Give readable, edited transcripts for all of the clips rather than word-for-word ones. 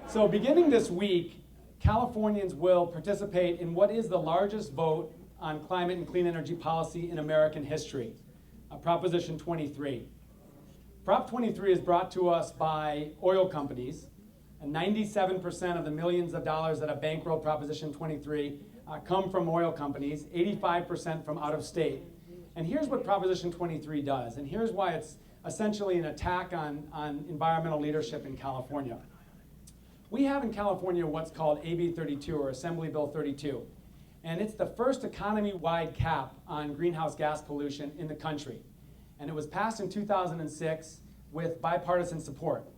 So beginning this week, Californians will participate in what is the largest vote on climate and clean energy policy in American history, Proposition 23. Prop 23 is brought to us by oil companies, and 97% of the millions of dollars that have bankrolled Proposition 23 come from oil companies, 85% from out of state. And here's what Proposition 23 does, and here's why it's essentially an attack on environmental leadership in California. We have in California what's called AB 32, or Assembly Bill 32, and it's the first economy-wide cap on greenhouse gas pollution in the country. And it was passed in 2006 with bipartisan support.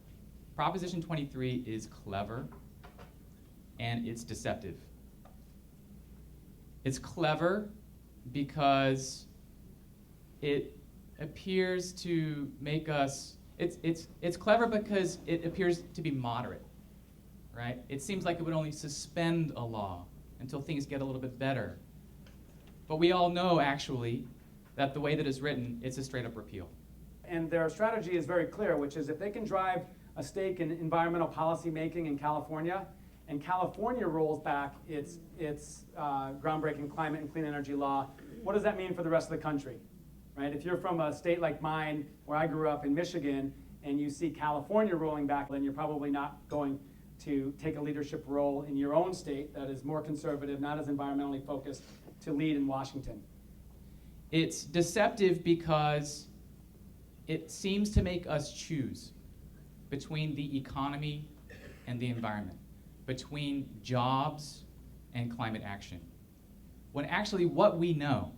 Proposition 23 is clever and it's deceptive. It's clever because it appears to make us, it's clever because it appears to be moderate, right? It seems like it would only suspend a law until things get a little bit better. But we all know, actually, that the way that it's written, it's a straight-up repeal. And their strategy is very clear, which is if they can drive a stake in environmental policy making in California, and California rolls back its groundbreaking climate and clean energy law, what does that mean for the rest of the country? Right? If you're from a state like mine, where I grew up in Michigan, and you see California rolling back, then you're probably not going to take a leadership role in your own state that is more conservative, not as environmentally focused, to lead in Washington. It's deceptive because it seems to make us choose between the economy and the environment, between jobs and climate action. When actually what we know,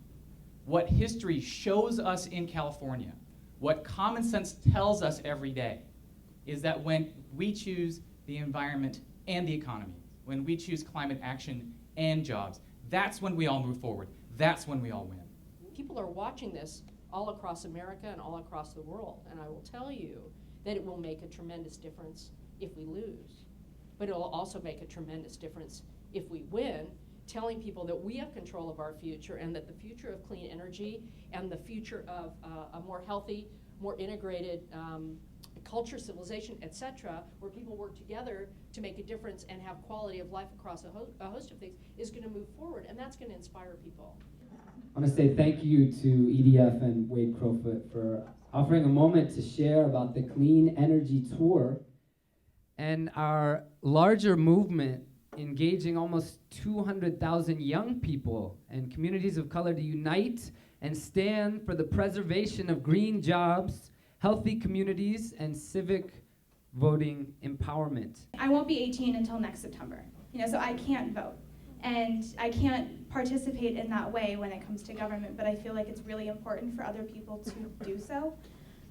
what history shows us in California, what common sense tells us every day, is that when we choose the environment and the economy, when we choose climate action and jobs, that's when we all move forward. That's when we all win. People are watching this all across America and all across the world, and I will tell you that it will make a tremendous difference if we lose. But it will also make a tremendous difference if we win, telling people that we have control of our future and that the future of clean energy and the future of a more healthy, more integrated culture, civilization, etc., where people work together to make a difference and have quality of life across a host of things, is going to move forward, and that's going to inspire people. I want to say thank you to EDF and Wade Crowfoot for offering a moment to share about the Clean Energy Tour and our larger movement engaging almost 200,000 young people and communities of color to unite and stand for the preservation of green jobs, healthy communities, and civic voting empowerment. I won't be 18 until next September, so I can't vote. And I can't participate in that way when it comes to government, but I feel like it's really important for other people to do so.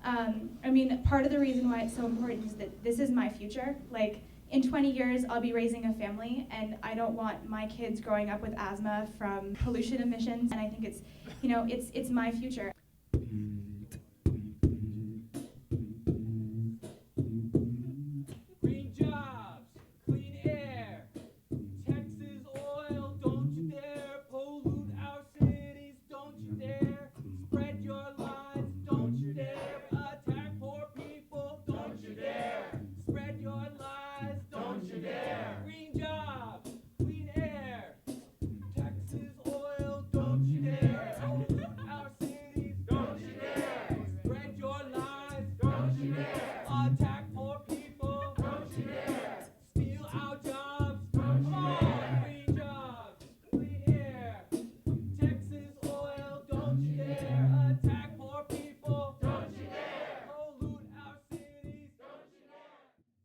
Part of the reason why it's so important is that this is my future. Like, in 20 years, I'll be raising a family, and I don't want my kids growing up with asthma from pollution emissions, and I think it's my future.